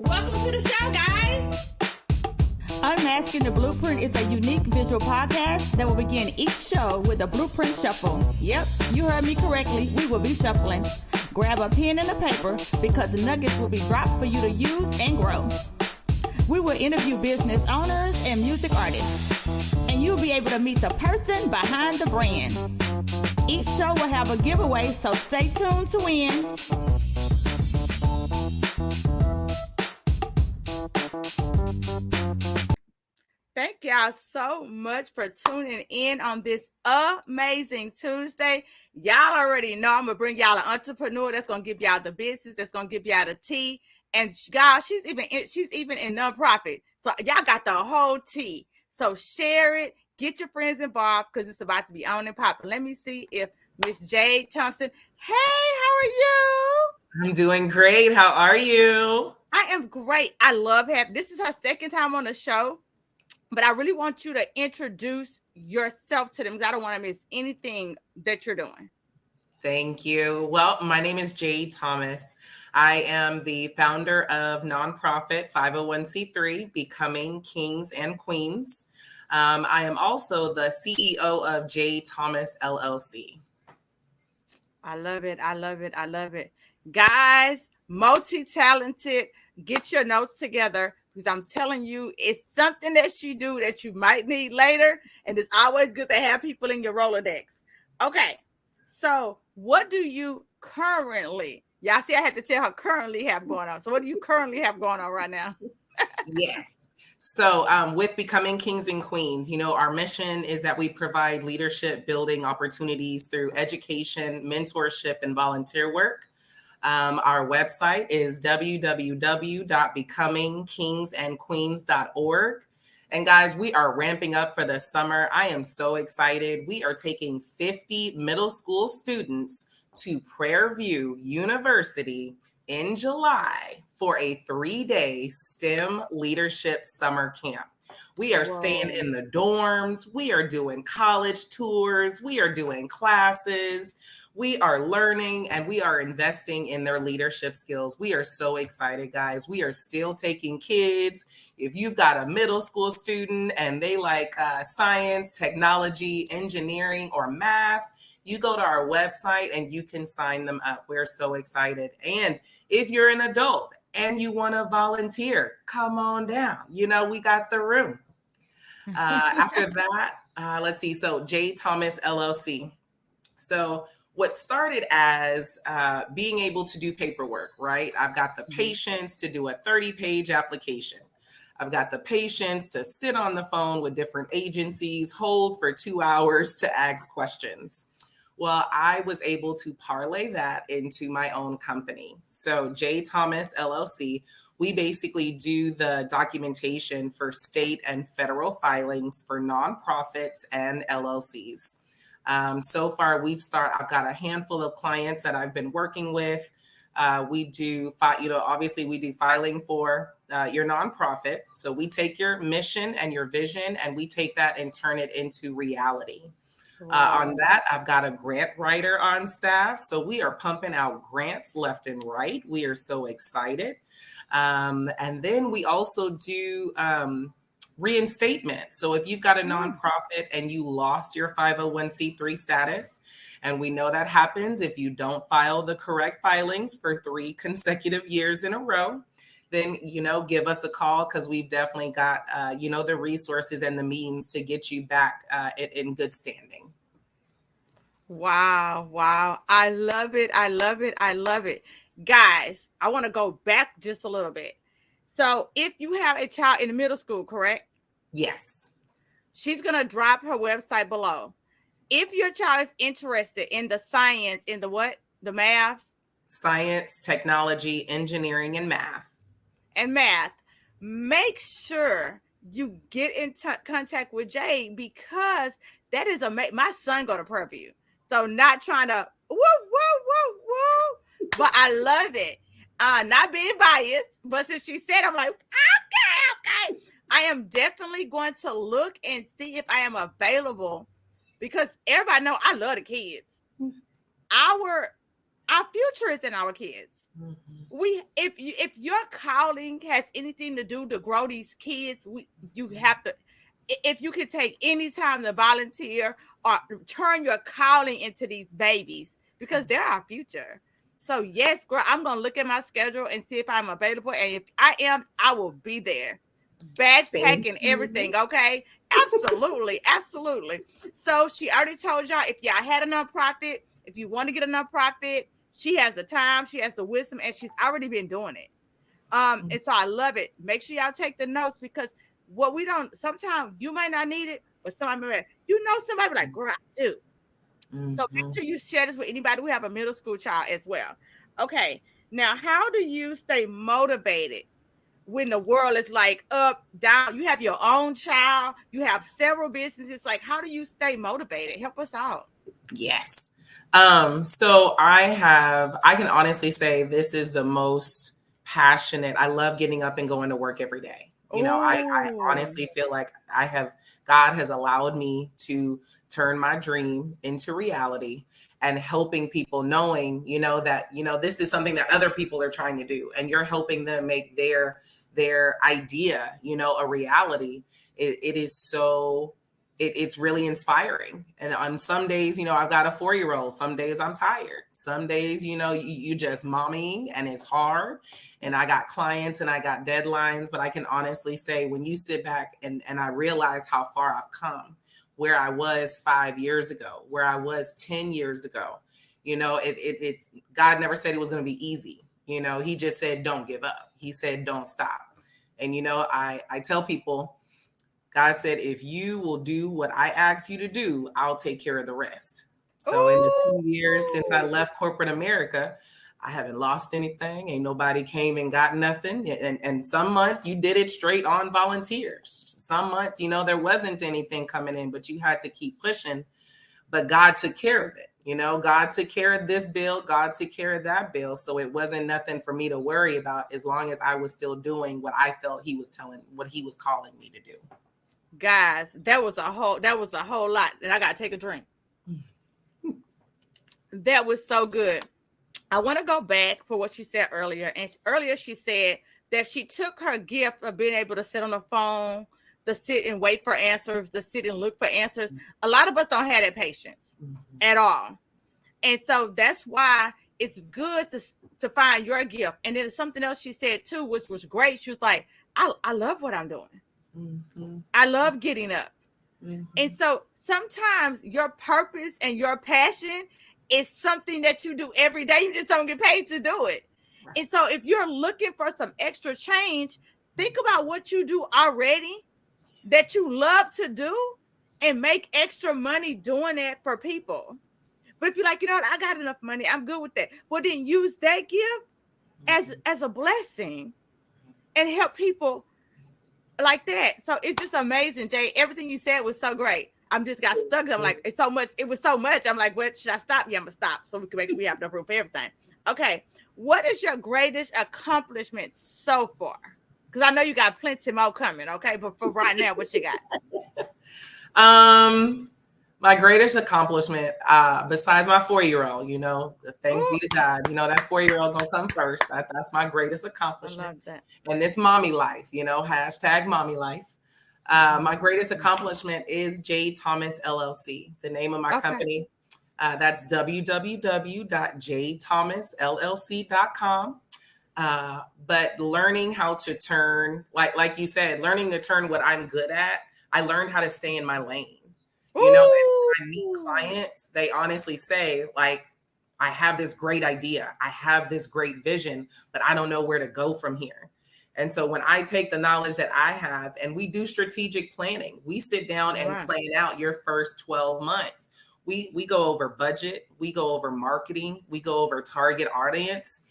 Welcome to the show, guys. Unmasking the Blueprint is a unique visual podcast that will begin each show with a blueprint shuffle. Yep, you heard me correctly. We will be shuffling. Grab a pen and a paper because the nuggets will be dropped for you to use and grow. We will interview business owners and music artists, and you'll be able to meet the person behind the brand. Each show will have a giveaway, so stay tuned to win. Thank y'all so much for tuning in on this amazing Tuesday. Y'all already know I'm going to bring y'all an entrepreneur that's going to give y'all the business, that's going to give y'all the tea. And guys, she's even in nonprofit. So y'all got the whole tea. So share it. Get your friends involved because it's about to be on and popping. Let me see if Miss Jade Thomas. Hey, how are you? I'm doing great. How are you? I am great. I love having this is her second time on the show. But I really want you to introduce yourself to them because I don't want to miss anything that you're doing. Thank you. Well, my name is Jade Thomas. I am the founder of nonprofit 501c3, Becoming Kings and Queens. I am also the CEO of Jade Thomas, LLC. I love it. I love it. I love it. Guys, multi-talented, get your notes together. Because I'm telling you, it's something that she do that you might need later. And it's always good to have people in your Rolodex. Okay. So what do you currently, y'all see I had to tell her currently have going on. So what do you currently have going on right now? Yes. So with Becoming Kings and Queens, our mission is that we provide leadership building opportunities through education, mentorship, and volunteer work. Our website is www.becomingkingsandqueens.org. And guys, we are ramping up for the summer. I am so excited. We are taking 50 middle school students to Prairie View University in July for a 3-day STEM leadership summer camp. We are staying in the dorms. We are doing college tours. We are doing classes. We are learning and we are investing in their leadership skills. We are so excited, guys. We are still taking kids. If you've got a middle school student and they like science, technology, engineering, or math, you go to our website and you can sign them up. We're so excited. And if you're an adult and you want to volunteer, come on down. We got the room. After that, let's see. So Jade Thomas, LLC. So what started as being able to do paperwork, right? I've got the patience to do a 30-page application. I've got the patience to sit on the phone with different agencies, hold for 2 hours to ask questions. Well, I was able to parlay that into my own company. So Jade Thomas, LLC, we basically do the documentation for state and federal filings for nonprofits and LLCs. So far, I've got a handful of clients that I've been working with. We do, obviously we do filing for your nonprofit. So we take your mission and your vision and we take that and turn it into reality. On that, I've got a grant writer on staff. So we are pumping out grants left and right. We are so excited. And then we also do reinstatement. So if you've got a nonprofit and you lost your 501c3 status, and we know that happens if you don't file the correct filings for 3 consecutive years in a row, then, give us a call because we've definitely got, the resources and the means to get you back in good standing. Wow. I love it. I love it. I love it. Guys, I want to go back just a little bit. So if you have a child in the middle school, correct? Yes. She's going to drop her website below. If your child is interested in the science, in the what? The math? Science, technology, engineering, and math. Make sure you get in contact with Jade because that is my son go to Prairie View. So not trying to woo, but I love it. Not being biased, but since she said, I'm like, okay. I am definitely going to look and see if I am available because everybody know I love the kids. Our future is in our kids. Mm-hmm. if your calling has anything to do to grow these kids, you have to, if you could take any time to volunteer or turn your calling into these babies, because they're our future. So yes, girl, I'm gonna look at my schedule and see if I'm available. And if I am, I will be there. Bags Thank packing, you. everything, okay? Absolutely, absolutely. So she already told y'all, if y'all had a nonprofit, if you want to get a nonprofit, she has the time, she has the wisdom, and she's already been doing it. And so I love it. Make sure y'all take the notes, because what we don't, sometimes you might not need it, but somebody, somebody like, girl, I do. So make Mhm. sure you share this with anybody. We have a middle school child as well. Okay. Now, how do you stay motivated when the world is like up, down? You have your own child, you have several businesses. Like, how do you stay motivated? Help us out. Yes. So I can honestly say this is the most passionate. I love getting up and going to work every day. I Oh, honestly feel like God has allowed me to turn my dream into reality, and helping people, knowing, that, this is something that other people are trying to do, and you're helping them make their idea, a reality. It is so it's really inspiring. And on some days, I've got a 4-year-old. Some days I'm tired. Some days, you just mommying and it's hard. And I got clients and I got deadlines. But I can honestly say, when you sit back and I realize how far I've come, where I was 5 years ago, where I was 10 years ago, it's God never said it was going to be easy. He just said, don't give up. He said, don't stop. And, I tell people, God said, if you will do what I ask you to do, I'll take care of the rest. So in the oh, 2 years since I left corporate America, I haven't lost anything. Ain't nobody came and got nothing. And some months you did it straight on volunteers. Some months, there wasn't anything coming in, but you had to keep pushing. But God took care of it. God took care of this bill. God took care of that bill. So it wasn't nothing for me to worry about, as long as I was still doing what I felt what he was calling me to do. guys, that was a whole lot. And I gotta take a drink. That was so good. I want to go back for what she said earlier. And earlier she said that she took her gift of being able to sit on the phone, to sit and wait for answers, to sit and look for answers. A lot of us don't have that patience at all. And so that's why it's good to find your gift. And then something else she said too, which was great. She was like, I love what I'm doing. Mm-hmm. I love getting up. And Mm-hmm. so sometimes your purpose and your passion is something that you do every day. You just don't get paid to do it. Right. And so if you're looking for some extra change, think about what you do already that you love to do, and make extra money doing that for people. But if you're like, what, I got enough money, I'm good with that. Well, then use that gift as a blessing and help people like that. So it's just amazing, Jay. Everything you said was so great. I'm just got stuck. I'm like, it's so much. It was so much. I'm like, what should I stop? Yeah, I'm gonna stop so we can make sure we have enough room for everything. Okay. What is your greatest accomplishment so far? Because I know you got plenty more coming. Okay, but for right now, what you got? Um, my greatest accomplishment, besides my 4-year-old, thanks Ooh, be to God, that 4-year-old gonna come first. That's my greatest I accomplishment. love that. And this mommy life, hashtag mommy life. My greatest accomplishment is Jade Thomas LLC, the name of my Okay. company. That's www.jadethomasllc.com. But learning how to turn, like you said, learning to turn what I'm good at, I learned how to stay in my lane. And Ooh. when I meet clients, they honestly say, like, I have this great idea, I have this great vision, but I don't know where to go from here. And so when I take the knowledge that I have, and we do strategic planning, we sit down and Right. plan out your first 12 months. We go over budget, we go over marketing, we go over target audience.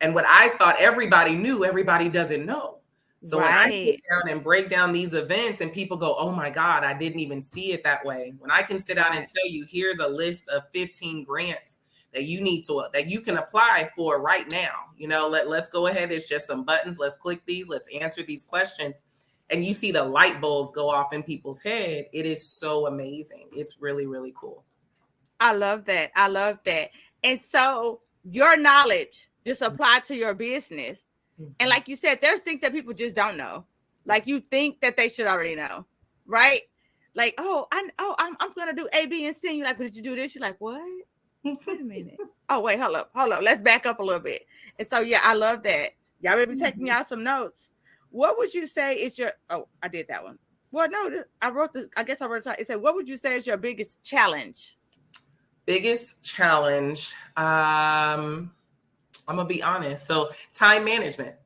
And what I thought everybody knew, everybody doesn't know. So when I sit Right. down and break down these events and people go, oh my God, I didn't even see it that way. When I can sit down and Right. tell you, here's a list of 15 grants that you can apply for right now. Let's go ahead. It's just some buttons. Let's click these. Let's answer these questions. And you see the light bulbs go off in people's head. It is so amazing. It's really, really cool. I love that. I love that. And so your knowledge just apply to your business. And like you said, there's things that people just don't know. Like you think that they should already know, right? Like, I'm gonna do A, B, and C. And you're like, but did you do this? You're like, what? Wait a minute. Oh, wait, hold up. Let's back up a little bit. And so, yeah, I love that. Y'all may be taking y'all some notes. What would you say is your? Oh, I did that one. Well, no, I wrote this. I guess I wrote it. It said, what would you say is your biggest challenge? Biggest challenge. I'm gonna be honest. So time management.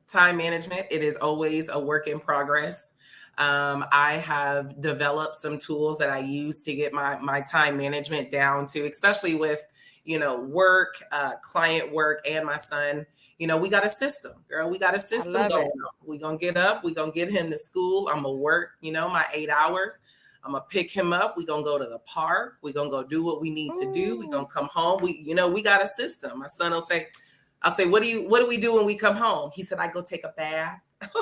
It is always a work in progress. I have developed some tools that I use to get my time management down to, especially with, work, client work, and my son. We got a system, girl. We got a system going on. We're going to get up. We're going to get him to school. I'm going to work, my 8 hours. I'm going to pick him up. We're going to go to the park. We're going to go do what we need to do. We're going to come home. We got a system. My son will say, I'll say, what do we do when we come home? He said, I go take a bath. All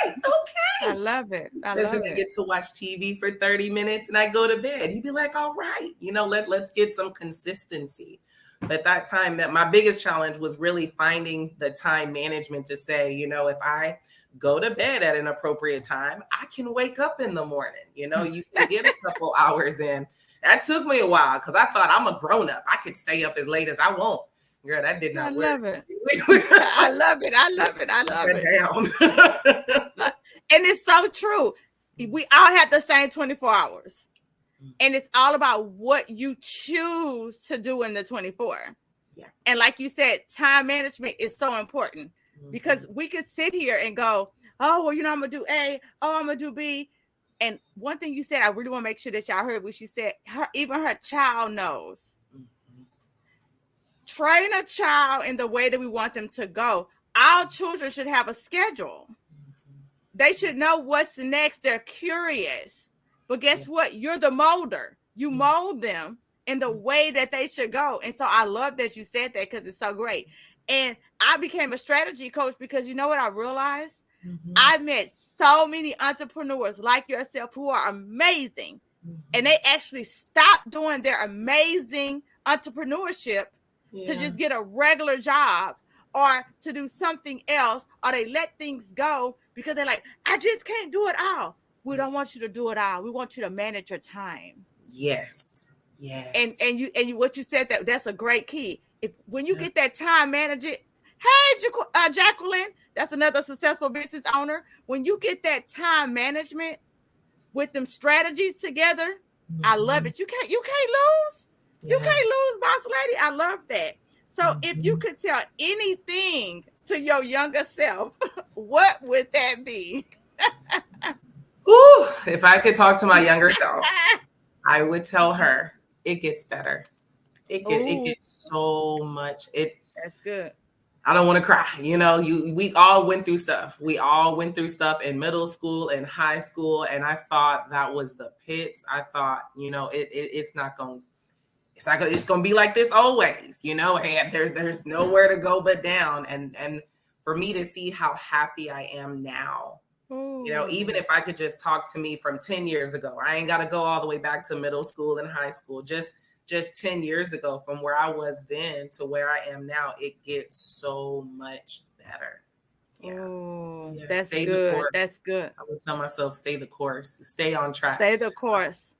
right. Okay. I love it. Then we get to watch TV for 30 minutes and I go to bed. He'd be like, all right, let's get some consistency. But that time, that my biggest challenge was really finding the time management to say, if I go to bed at an appropriate time, I can wake up in the morning. You can get a couple hours in. That took me a while because I thought I'm a grown up. I could stay up as late as I want. Girl, that did not work. I love it. I love it. And it's so true. We all have the same 24 hours. And it's all about what you choose to do in the 24. Yeah. And like you said, time management is so important because we could sit here and go, oh, well, I'm going to do A. Oh, I'm going to do B. And one thing you said, I really want to make sure that y'all heard what she said. Even her child knows. Train a child in the way that we want them to go. Our children should have a schedule. They should know what's next. They're curious. But guess what? You're the molder. You mold them in the way that they should go. And so I love that you said that because it's so great. And I became a strategy coach because you know what I realized? I met so many entrepreneurs like yourself who are amazing. And they actually stopped doing their amazing entrepreneurship to just get a regular job or to do something else, or they let things go because they're like, I just can't do it all. We don't want you to do it all. We want you to manage your time. Yes. And you what you said, that's a great key. When you get that time management, hey, Jacqueline, that's another successful business owner. When you get that time management with them strategies together, I love it. You can't lose. You can't lose, boss lady. I love that. So if you could tell anything to your younger self, what would that be? Ooh, if I could talk to my younger self, I would tell her it gets better. It gets so much. That's good. I don't want to cry. We all went through stuff. We all went through stuff in middle school and high school. And I thought that was the pits. I thought, it's not going to be like this always, and there's nowhere to go but down. And for me to see how happy I am now, even if I could just talk to me from 10 years ago, I ain't got to go all the way back to middle school and high school, just 10 years ago from where I was then to where I am now, it gets so much better. Yeah. That's good. That's good. I would tell myself, stay the course, stay on track. Stay the course.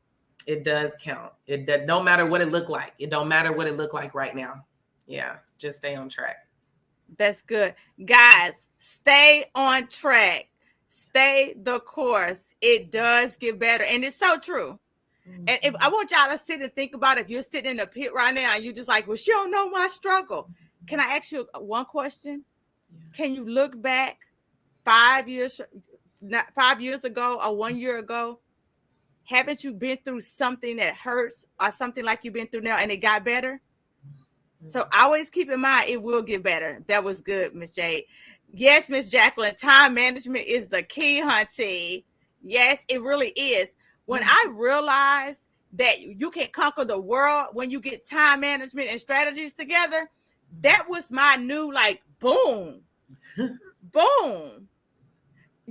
It does count. It don't matter what it looked like. It don't matter what it looked like right now. Yeah, just stay on track. That's good. Guys, stay on track. Stay the course. It does get better. And it's so true. And if I want y'all to sit and think about it, if you're sitting in the pit right now and you're just like, well, she don't know my struggle. Can I ask you one question? Can you look back 5 years ago or 1 year ago? Haven't you been through something that hurts or something like you've been through now and it got better? So always keep in mind, it will get better. That was good, Miss Jade. Yes, Miss Jacqueline, time management is the key, hunty. Yes, it really is. When I realized that you can conquer the world when you get time management and strategies together, that was my new, boom, boom.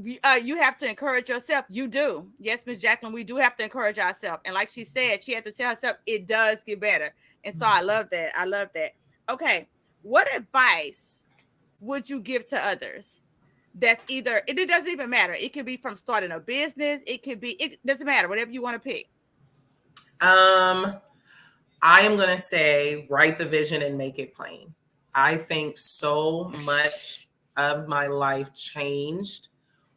You have to encourage yourself. You do. Yes, Miss Jacqueline, we do have to encourage ourselves. And like she said, she had to tell herself it does get better. And so I love that. I love that. Okay. What advice would you give to others? That's either, it doesn't even matter. It could be from starting a business. It doesn't matter, whatever you want to pick. Um, I am going to say write the vision and make it plain. I think so much of my life changed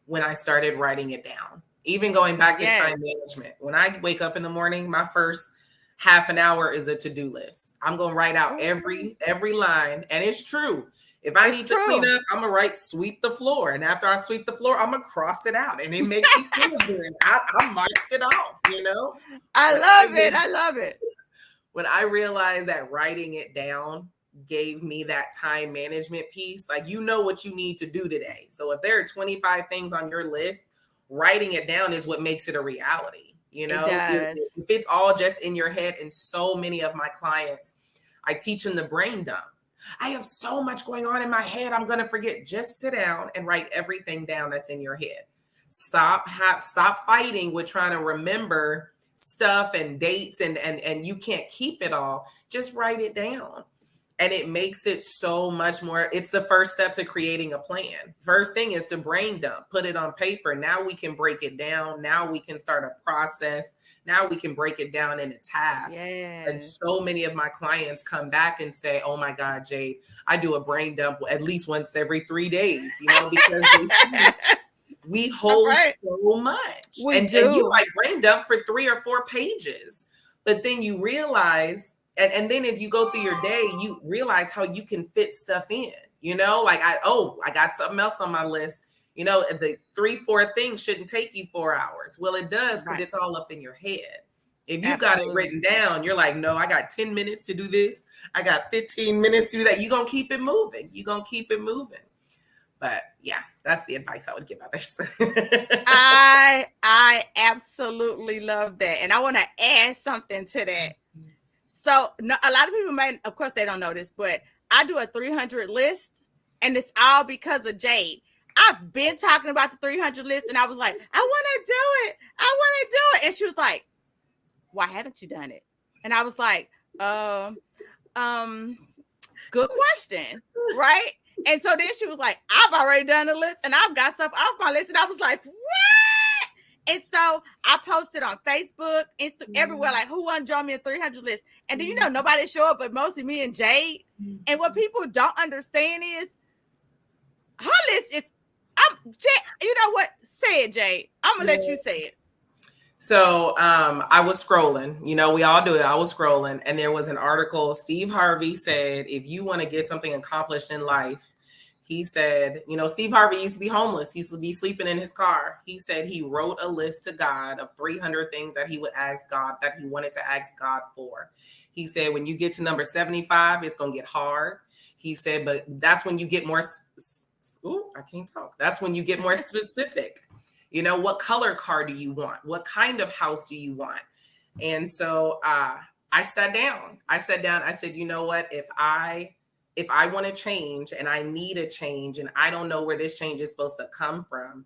when I started writing it down. Even going back to time management. When I wake up in the morning, my first half an hour is a to-do list. I'm going to write out every line. And it's true. If I need to clean up, I'm going to sweep the floor. And after I sweep the floor, I'm going to cross it out. And it makes me feel good. I marked it off, I love it. When I realized that writing it down gave me that time management piece, like, what you need to do today. So if there are 25 things on your list, writing it down is what makes it a reality. If it's all just in your head, and so many of my clients, I teach them the brain dump. I have so much going on in my head, I'm going to forget. Just sit down and write everything down that's in your head. Stop fighting with trying to remember stuff and dates and you can't keep it all. Just write it down. And it makes it so much more. It's the first step to creating a plan. First thing is to brain dump, put it on paper. Now we can break it down. Now we can start a process. Now we can break it down into tasks. Yes. And so many of my clients come back and say, oh my God, Jade, I do a brain dump at least once every 3 days, because we hold so much. And you might brain dump for 3 or 4 pages, but then you realize, and then as you go through your day, you realize how you can fit stuff in, like I got something else on my list, the 3-4 things shouldn't take you 4 hours. Well, it does, because it's all up in your head. If you got it written down, you're like, no, I got 10 minutes to do this. I got 15 minutes to do that. You're going to keep it moving. But yeah, that's the advice I would give others. I absolutely love that. And I want to add something to that. So a lot of people might, of course, they don't know this, but I do a 300 list, and it's all because of Jade. I've been talking about the 300 list, and I was like, I want to do it. And she was like, why haven't you done it? And I was like, good question, right? And so then she was like, I've already done the list, and I've got stuff off my list. And I was like, what? And so I posted on Facebook, everywhere, like, who want to join me in 300 list? And then, nobody show up, but mostly me and Jade. And what people don't understand is her list is, you know what? Say it, Jade. I'm going to let you say it. So I was scrolling, we all do it. I was scrolling, and there was an article. Steve Harvey said, if you want to get something accomplished in life, he said, Steve Harvey used to be homeless. He used to be sleeping in his car. He said he wrote a list to God of 300 things that he would ask God, that he wanted to ask God for. He said, when you get to number 75, it's going to get hard. He said, but that's when you get more, That's when you get more specific. What color car do you want? What kind of house do you want? And so I sat down. I said, you know what? If I want to change, and I need a change, and I don't know where this change is supposed to come from,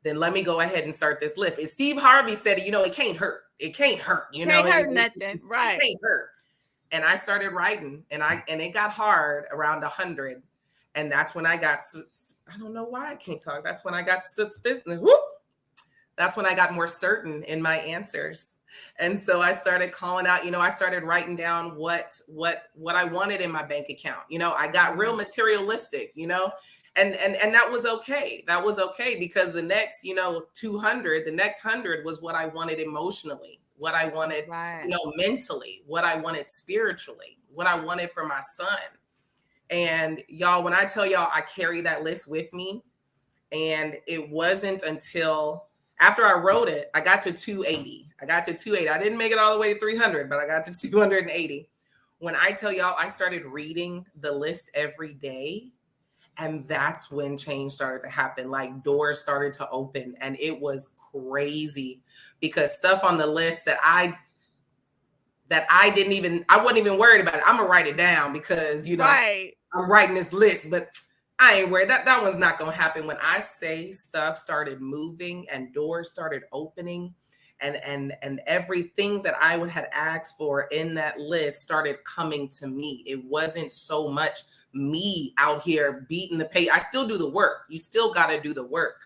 then let me go ahead and start this list. And Steve Harvey said, it can't hurt. It can't hurt. Can't hurt nothing. Right. It can't hurt. And I started writing, and it got hard around 100. And that's when I got, I don't know why I can't talk. That's when I got suspicious. That's when I got more certain in my answers. And so I started calling out, I started writing down what I wanted in my bank account. I got real materialistic, and that was okay. That was okay, because the next, 200, the next 100 was what I wanted emotionally, what I wanted, mentally, what I wanted spiritually, what I wanted for my son. And y'all, when I tell y'all I carry that list with me, and it wasn't until after I wrote it, I got to 280. I didn't make it all the way to 300, but I got to 280. When I tell y'all, I started reading the list every day, and that's when change started to happen. Like, doors started to open, and it was crazy, because stuff on the list that I wasn't even worried about it. I'm gonna write it down because, I'm writing this list, but I ain't worried. That one's not going to happen. When I say stuff started moving and doors started opening, and everything that I would had asked for in that list started coming to me. It wasn't so much me out here beating the pace. I still do the work. You still got to do the work.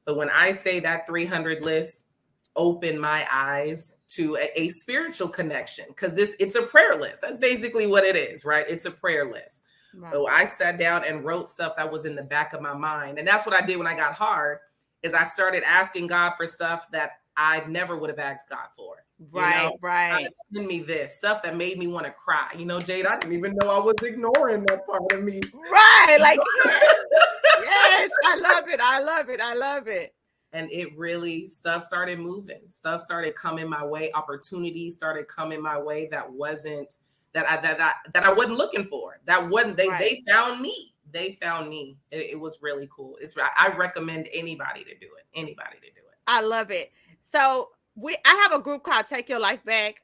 But when I say that 300 list opened my eyes to a spiritual connection, because it's a prayer list. That's basically what it is, right? It's a prayer list. Right. So I sat down and wrote stuff that was in the back of my mind. And that's what I did when I got hard, is I started asking God for stuff that I never would have asked God for. Right, right. Send me this stuff that made me want to cry. Jade, I didn't even know I was ignoring that part of me. Right, like yes, I love it. I love it. I love it. And it really, stuff started moving. Stuff started coming my way. Opportunities started coming my way that wasn't that I wasn't looking for. That wasn't they. Right. They found me. They found me. It was really cool. I recommend anybody to do it. Anybody to do it. I love it. So I have a group called Take Your Life Back.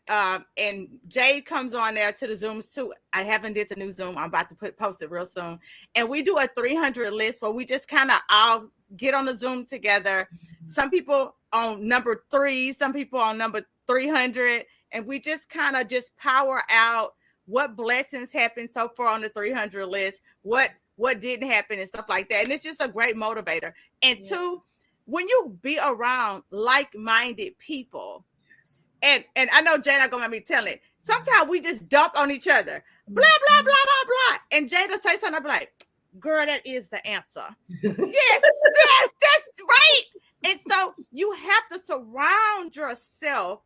And Jade comes on there to the Zooms too. I haven't did the new Zoom. I'm about to post it real soon. And we do a 300 list where we just kind of all get on the Zoom together. Some people on number 3, some people on number 300. And we just kind of just power out what blessings happened so far on the 300 list, what didn't happen and stuff like that. And it's just a great motivator. And two, when you be around like-minded people, yes. and I know Jada gonna make me tell it, sometimes we just dump on each other, blah, blah, blah, blah, blah. And Jada say something, I'm like, girl, that is the answer. yes, that's right. And so you have to surround yourself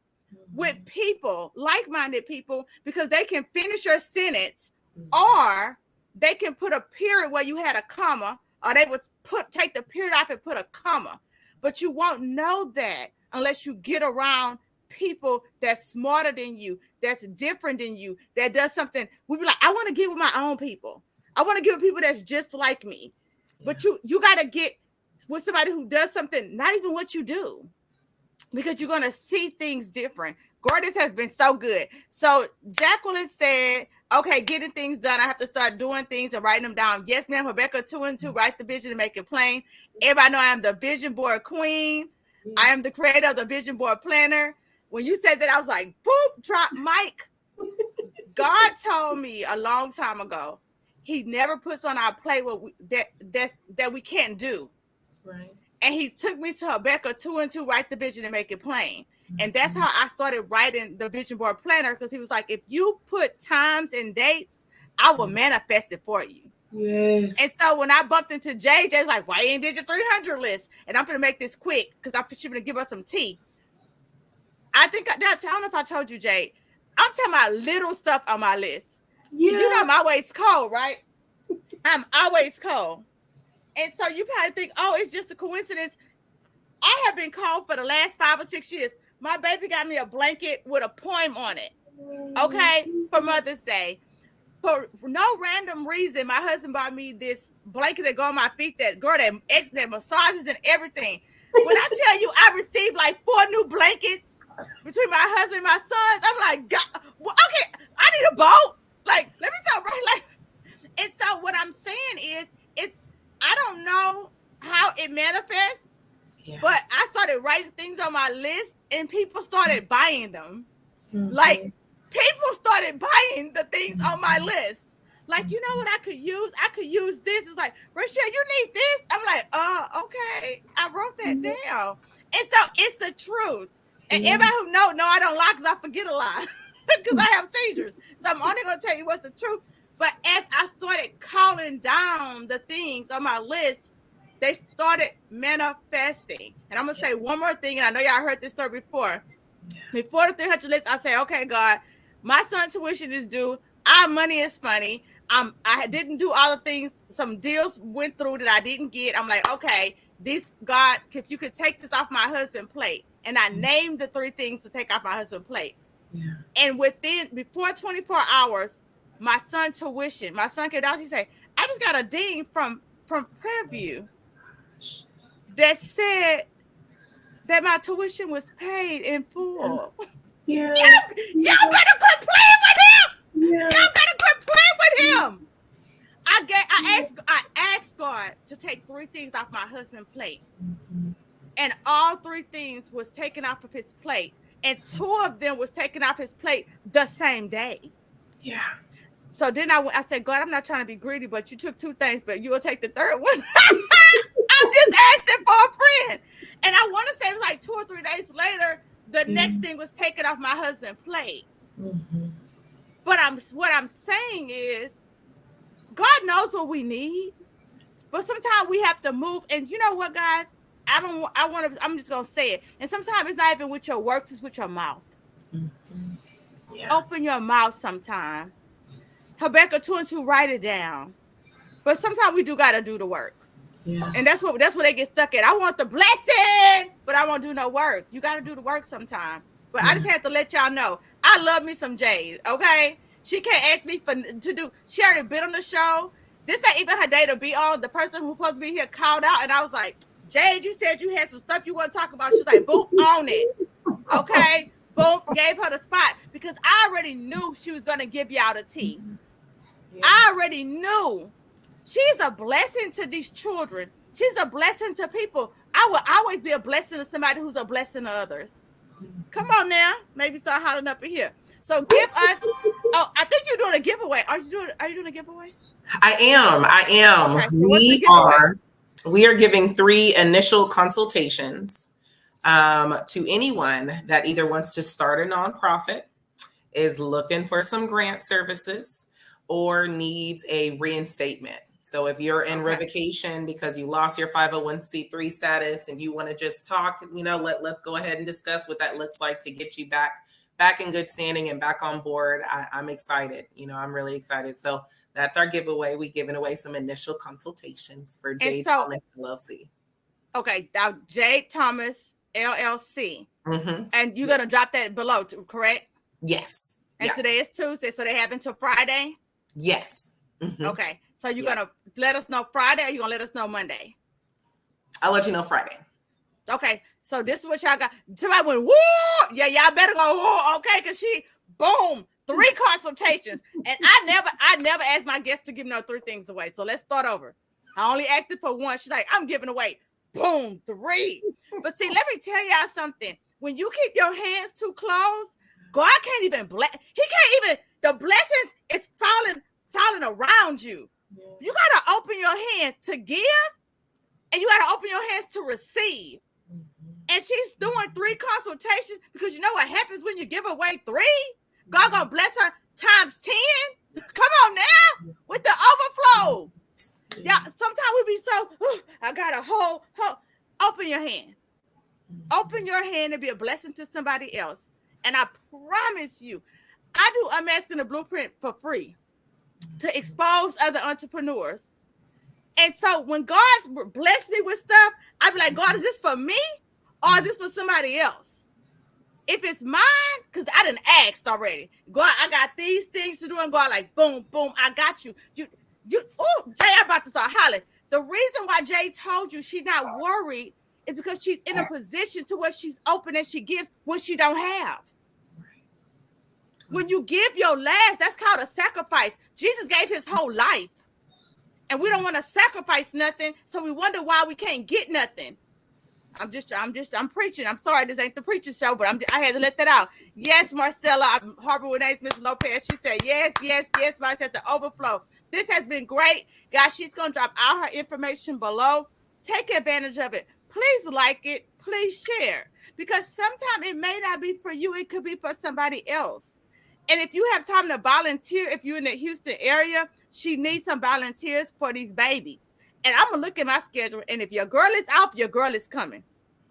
with people, like-minded people, because they can finish your sentence, or they can put a period where you had a comma, or they would take the period off and put a comma. But you won't know that unless you get around people that's smarter than you, that's different than you, that does something. We'd be like, I want to get with my own people. I want to get with people that's just like me. Yeah. But you got to get with somebody who does something, not even what you do, because you're going to see things different. Gordis has been so good. So Jacqueline said, okay, getting things done. I have to start doing things and writing them down. Yes, ma'am. Rebecca 2 and 2, write the vision and make it plain. Everybody know I am the vision board queen. I am the creator of the vision board planner. When you said that, I was like, boop, drop mic. God told me a long time ago, he never puts on our plate what that we can't do. Right. And he took me to Rebecca 2 and 2, write the vision and make it plain. And that's how I started writing the vision board planner, because he was like, if you put times and dates, I will manifest it for you. Yes. And so when I bumped into Jay, Jay's like, why you ain't did your 300 list? And I'm going to make this quick because she's going to give us some tea. I don't know if I told you, Jay, I'm talking about little stuff on my list. Yeah. You know I'm always cold, right? I'm always cold. And so you probably think, oh, it's just a coincidence. I have been cold for the last 5 or 6 years. My baby got me a blanket with a poem on it, okay, for Mother's Day. For no random reason, my husband bought me this blanket that go on my feet that massages and everything. When I tell you I received like 4 new blankets between my husband and my sons, I'm like, God, well, okay, I need a boat. Like, let me tell right. Like, and so what I'm saying is I don't know how it manifests, but I started writing things on my list and people started buying them. Mm-hmm. Like, people started buying the things on my list. Like, you know what I could use? I could use this. It's like, Rochelle, you need this? I'm like, okay. I wrote that down. And so it's the truth. And everybody who know I don't lie because I forget a lot because I have seizures. So I'm only going to tell you what's the truth. But as I started calling down the things on my list, they started manifesting. And I'm going to say one more thing. And I know y'all heard this story before. Before the 300 list, I say, okay, God, my son's tuition is due. Our money is funny. I didn't do all the things. Some deals went through that I didn't get. I'm like, okay, this, God, if you could take this off my husband's plate. And I named the 3 things to take off my husband's plate. Yeah. And before 24 hours, my son came down, he said, I just got a ding from Preview that said that my tuition was paid in full. Yeah. Y'all better quit playing with him. Yeah. Y'all better quit playing with him. I asked God to take 3 things off my husband's plate. Mm-hmm. and all 3 things was taken off of his plate, and 2 of them was taken off his plate the same day. Yeah. So then I said, God, I'm not trying to be greedy, but you took 2 things, but you will take the third one. I'm just asking for a friend. And I want to say it was like 2 or 3 days later, the next thing was taken off my husband's plate. But what I'm saying is, God knows what we need, but sometimes we have to move. And you know what, guys? I'm just going to say it. And sometimes it's not even with your works, it's with your mouth. Yeah. Open your mouth sometime. Habakkuk 2:2, write it down. But sometimes we do got to do the work. Yeah. And that's what they get stuck at. I want the blessing, but I won't do no work. You got to do the work sometime. But I just had to let y'all know, I love me some Jade, okay? She can't ask me to do, she already been on the show. This ain't even her day to be on. The person who's supposed to be here called out, and I was like, Jade, you said you had some stuff you want to talk about. She's like, boom, on it, okay? Boom, gave her the spot because I already knew she was going to give y'all the tea. Yeah. I already knew. She's a blessing to these children. She's a blessing to people. I will always be a blessing to somebody who's a blessing to others. Come on now. Maybe start hollering up in here. So give us. Oh, I think you're doing a giveaway. Are you doing a giveaway? I am. Okay, so we are giving 3 initial consultations to anyone that either wants to start a nonprofit, is looking for some grant services, or needs a reinstatement. So if you're in revocation because you lost your 501c3 status and you want to just talk, let's go ahead and discuss what that looks like to get you back in good standing and back on board. I'm excited. I'm really excited. So that's our giveaway. We're giving away some initial consultations for Jade Thomas LLC. Okay, now Jade Thomas LLC. And you're going to drop that below, correct? Yes. And today is Tuesday, so they have until Friday? Yes. Okay. So you're going to let us know Friday, or you're going to let us know Monday? I'll let you know Friday. Okay. So this is what y'all got. Somebody went, woo! Yeah, y'all better go, woo! Okay, because she, boom, 3 consultations. And I never asked my guests to give no 3 things away. So let's start over. I only asked it for 1. She's like, I'm giving away, boom, 3. But see, let me tell y'all something. When you keep your hands too closed, God can't even bless. He can't even, the blessings is falling around you. Yeah. You got to open your hands to give, and you got to open your hands to receive. And she's doing 3 consultations because you know what happens when you give away 3? God gonna bless her times 10. Come on now, with the overflow. Yeah, sometimes we be so, I got a whole, open your hand. Open your hand and be a blessing to somebody else. And I promise you, I'm asking the blueprint for free to expose other entrepreneurs. And so when God's blessed me with stuff, I be like, God, is this for me or is this for somebody else? If it's mine, because I didn't ask already. God, I got these things to do, and God like, boom, boom, I got you. Oh, Jay, I'm about to start hollering. The reason why Jay told you she's not worried is because she's in a position to where she's open and she gives when she don't have. When you give your last, that's called a sacrifice. Jesus gave his whole life. And we don't want to sacrifice nothing, so we wonder why we can't get nothing. I'm preaching. I'm sorry, this ain't the preacher show, but I had to let that out. Yes, Marcella, I'm Harbor with Miss Lopez. She said, yes, I said the overflow. This has been great. Guys, she's going to drop all her information below. Take advantage of it. Please like it. Please share. Because sometimes it may not be for you. It could be for somebody else. And if you have time to volunteer, if you're in the Houston area, she needs some volunteers for these babies. And I'm going to look at my schedule. And if your girl is out, your girl is coming.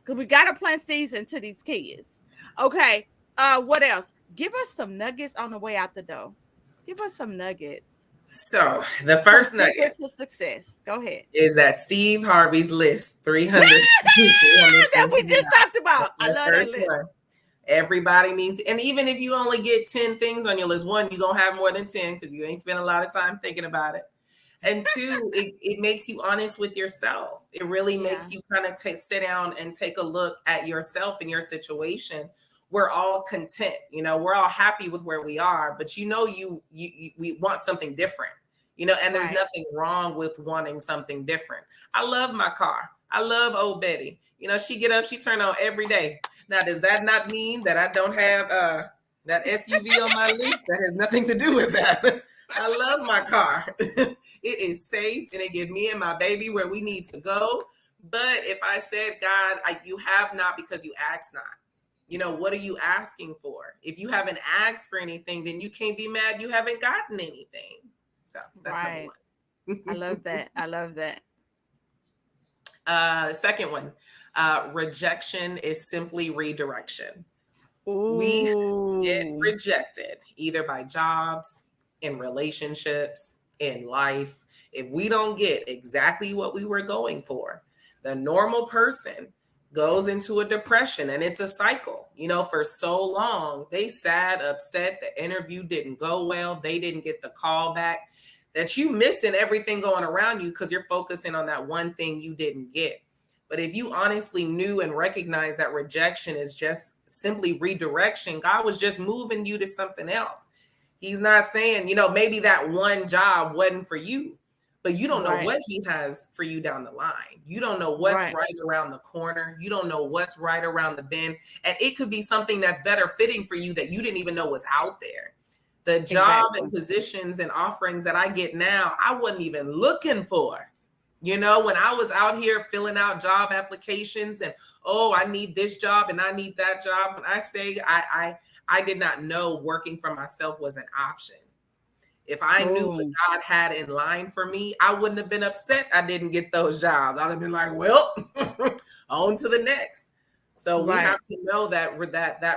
Because we got to plant seeds into these kids. Okay. What else? Give us some nuggets on the way out the door. Give us some nuggets. So the first nugget to success. Go ahead. Is that Steve Harvey's list, 300. That we just talked about. I love that list. One. Everybody needs, and even if you only get 10 things on your list, 1, you're going to have more than 10 because you ain't spent a lot of time thinking about it. And 2, it makes you honest with yourself. It really makes you kind of sit down and take a look at yourself and your situation. We're all content, we're all happy with where we are, but we want something different, and there's nothing wrong with wanting something different. I love my car. I love old Betty. You know, she get up, she turn on every day. Now, does that not mean that I don't have that SUV on my list? That has nothing to do with that. I love my car. It is safe and it get me and my baby where we need to go. But if I said, God, you have not because you asked not. You know, what are you asking for? If you haven't asked for anything, then you can't be mad you haven't gotten anything. So that's Right. number one. I love that. I love that. Second one, rejection is simply redirection. We get Ooh. rejected either by jobs, in relationships, in life. If we don't get exactly what we were going for, the normal person goes into a depression and it's a cycle. You know, for so long, they sad, upset, the interview didn't go well, they didn't get the call back, that you missing everything going around you because you're focusing on that one thing you didn't get. But if you honestly knew and recognized that rejection is just simply redirection, God was just moving you to something else. He's not saying, you know, maybe that one job wasn't for you, but you don't know Right. what he has for you down the line. You don't know what's Right. right around the corner. You don't know what's right around the bend. And it could be something that's better fitting for you that you didn't even know was out there. The job Exactly. and positions and offerings that I get now, I wasn't even looking for. You know, when I was out here filling out job applications and, oh, I need this job and I need that job. When I say I did not know working for myself was an option. If I knew what Boom. God had in line for me, I wouldn't have been upset I didn't get those jobs. I'd have been like, well, on to the next. So we Right. have to know that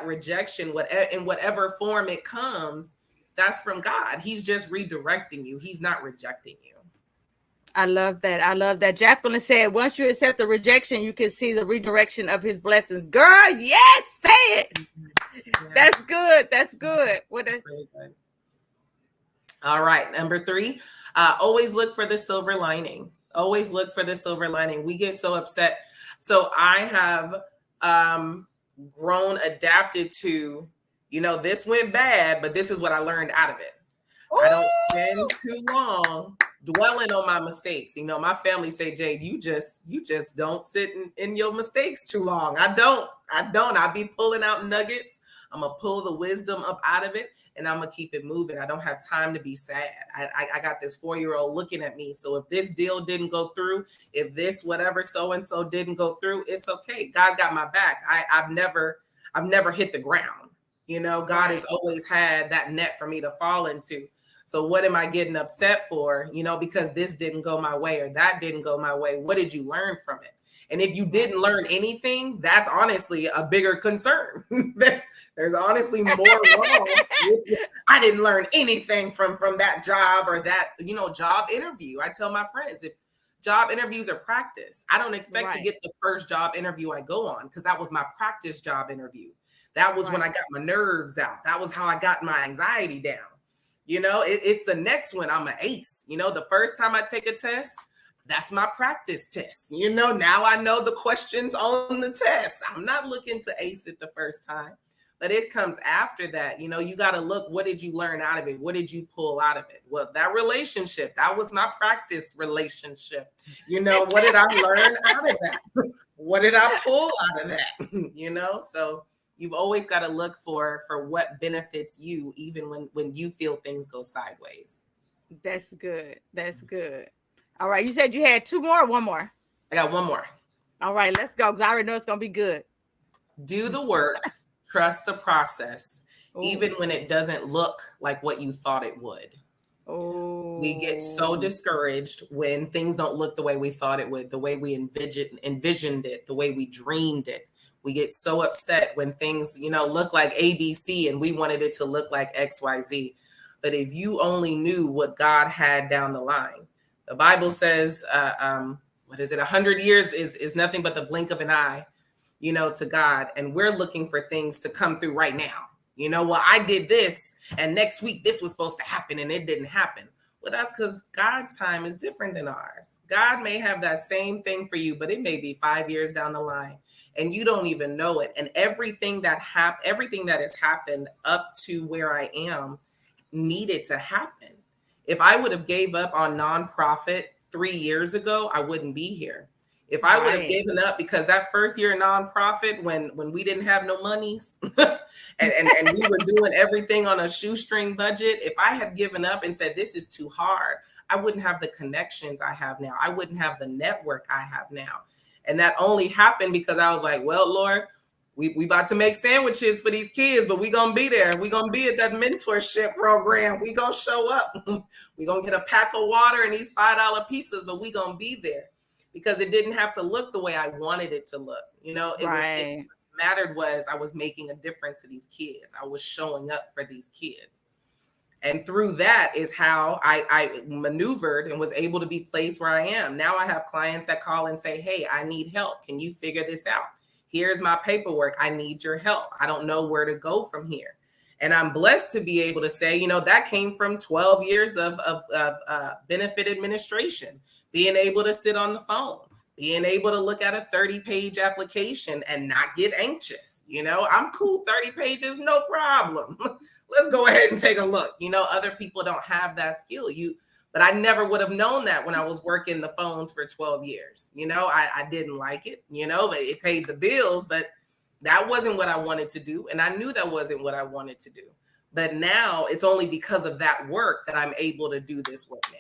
rejection, in whatever form it comes, that's from God. He's just redirecting you. He's not rejecting you. I love that. I love that. Jacqueline said, once you accept the rejection, you can see the redirection of his blessings. Girl, yes, say it. Yeah. That's good. That's good. What a, Really good. All right, number 3, always look for the silver lining. Always look for the silver lining. We get so upset. So I have grown, adapted to, you know, this went bad, but this is what I learned out of it. I don't spend too long dwelling on my mistakes. You know, my family say, Jade, you just don't sit in your mistakes too long. I don't. I'll be pulling out nuggets. I'm gonna pull the wisdom up out of it and I'm gonna keep it moving. I don't have time to be sad. I got this 4-year-old looking at me. So if this deal didn't go through, if this whatever so-and-so didn't go through, it's okay. God got my back. I've never hit the ground. You know, God has always had that net for me to fall into. So what am I getting upset for? You know, because this didn't go my way or that didn't go my way. What did you learn from it? And if you didn't learn anything, that's honestly a bigger concern. there's honestly more wrong with you. I didn't learn anything from that job or that, you know, job interview. I tell my friends, if job interviews are practice, I don't expect to get the first job interview I go on because that was my practice job interview. That was when I got my nerves out. That was how I got my anxiety down. You know, it's the next one. I'm an ace. You know, the first time I take a test, that's my practice test. You know, now I know the questions on the test. I'm not looking to ace it the first time, but it comes after that. You know, you got to look, what did you learn out of it? What did you pull out of it? Well, that relationship, that was my practice relationship. You know, what did I learn out of that? What did I pull out of that? You know, so you've always got to look for what benefits you, even when you feel things go sideways. that's good. That's good. All right. You said you had 2 more or 1 more? I got 1 more. All right, let's go. Because I already know it's going to be good. Do the work, trust the process, even when it doesn't look like what you thought it would. Oh. We get so discouraged when things don't look the way we thought it would, the way we envisioned it, the way we dreamed it. We get so upset when things, you know, look like ABC and we wanted it to look like XYZ. But if you only knew what God had down the line, the Bible says, what is it? 100 years is nothing but the blink of an eye, you know, to God. And we're looking for things to come through right now. You know, well, I did this and next week this was supposed to happen and it didn't happen. Well, that's because God's time is different than ours. God may have that same thing for you, but it may be 5 years down the line and you don't even know it. And everything that has happened up to where I am needed to happen. If I would have gave up on nonprofit 3 years ago, I wouldn't be here. If I would have given up, because that first year nonprofit, when we didn't have no monies and we were doing everything on a shoestring budget, if I had given up and said, this is too hard, I wouldn't have the connections I have now. I wouldn't have the network I have now. And that only happened because I was like, well, Lord, we about to make sandwiches for these kids, but we going to be there. We going to be at that mentorship program. We going to show up. We going to get a pack of water and these $5 pizzas, but we going to be there. Because it didn't have to look the way I wanted it to look. It mattered was I was making a difference to these kids. I was showing up for these kids. And through that is how I maneuvered and was able to be placed where I am. Now I have clients that call and say, hey, I need help. Can you figure this out? Here's my paperwork. I need your help. I don't know where to go from here. And I'm blessed to be able to say, that came from 12 years of benefit administration, being able to sit on the phone, being able to look at a 30-page application and not get anxious. I'm cool, 30 pages, no problem. Let's go ahead and take a look. Other people don't have that skill. But I never would have known that when I was working the phones for 12 years. I didn't like it, but it paid the bills, but that wasn't what I wanted to do. And I knew that wasn't what I wanted to do. But now it's only because of that work that I'm able to do this work now.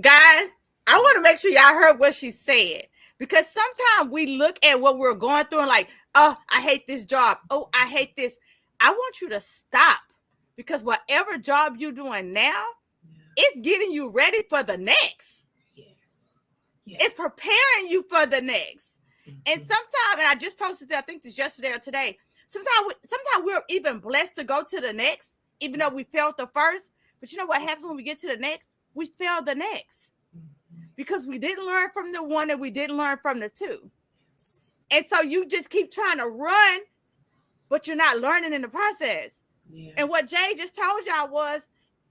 Guys, I want to make sure y'all heard what she said. Because sometimes we look at what we're going through and like, oh, I hate this job. Oh, I hate this. I want you to stop. Because whatever job you're doing now, it's getting you ready for the next. Yes. It's preparing you for the next. And sometimes, and I just posted that, I think this yesterday or today, sometimes we're even blessed to go to the next, even though we failed the first. But you know what happens when we get to the next? We fail the next. Because we didn't learn from the one and we didn't learn from the two. And so you just keep trying to run, but you're not learning in the process. Yes. And what Jay just told y'all was,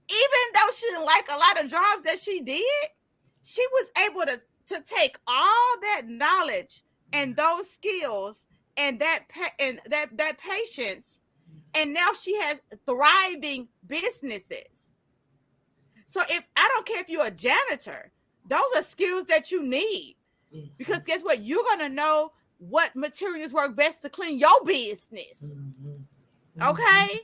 even though she didn't like a lot of jobs that she did, she was able to take all that knowledge and those skills and that patience, and now she has thriving businesses. So I don't care if you're a janitor, those are skills that you need, because guess what? You're gonna know what materials work best to clean your business. Okay,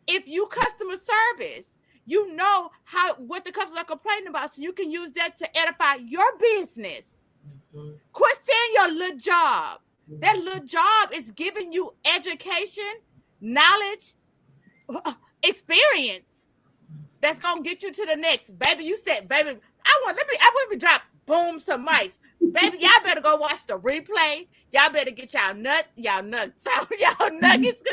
if you customer service, you know what the customers are complaining about, so you can use that to edify your business. Quit saying your little job. That little job is giving you education, knowledge, experience that's gonna get you to the next. Baby, you said, baby, I want to drop boom some mics. Baby, y'all better go watch the replay. Y'all better get y'all nuggets, because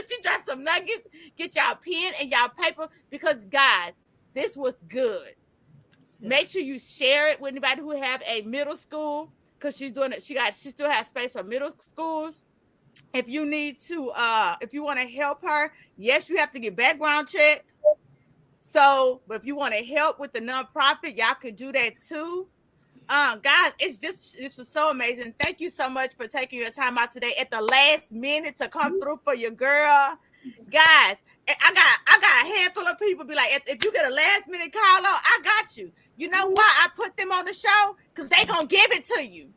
she dropped some nuggets. Get y'all pen and y'all paper, because guys, this was good. Make sure you share it with anybody who have a middle school, because she's doing it. She still has space for middle schools. If you need to, if you want to help her, yes, you have to get background checked. So, but if you want to help with the nonprofit, y'all could do that too. Guys, this was so amazing. Thank you so much for taking your time out today at the last minute to come through for your girl. Guys, I got a handful of people be like, if you get a last minute call out, I got you. You know why I put them on the show? Because they gonna give it to you.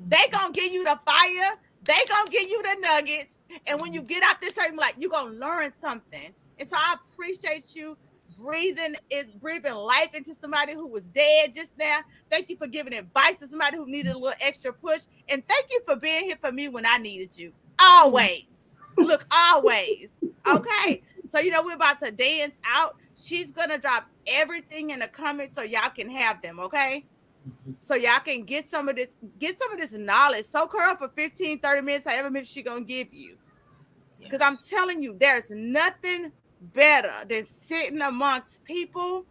They gonna give you the fire. They gonna give you the nuggets. And when you get out this show, you're like, you're gonna learn something. And so I appreciate you breathing life into somebody who was dead just now. Thank you for giving advice to somebody who needed a little extra push. And thank you for being here for me when I needed you. Always. Look, always. Okay. So, we're about to dance out. She's going to drop everything in the comments so y'all can have them. Okay. So y'all can get some of this knowledge. Soak her up for 15, 30 minutes, however much she's going to give you. Because I'm telling you, there's nothing better than sitting amongst people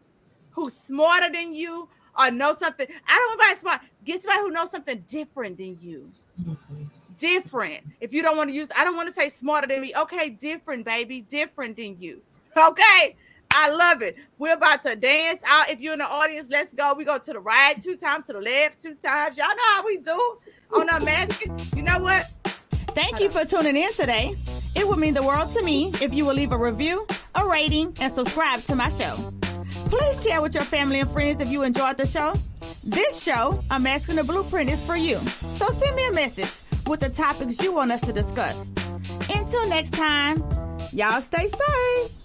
who's smarter than you or know something. I don't want anybody smart. Get somebody who knows something different than you. Different. If you don't want to use, I don't want to say smarter than me. Okay, different, baby. Different than you. Okay. I love it. We're about to dance out. If you're in the audience, let's go. We go to the right 2 times, to the left 2 times. Y'all know how we do on Unmasking. You know what? Thank you for tuning in today. It would mean the world to me if you will leave a review, a rating, and subscribe to my show. Please share with your family and friends if you enjoyed the show. This show, I'm Asking the Blueprint, is for you. So send me a message with the topics you want us to discuss. Until next time, y'all stay safe.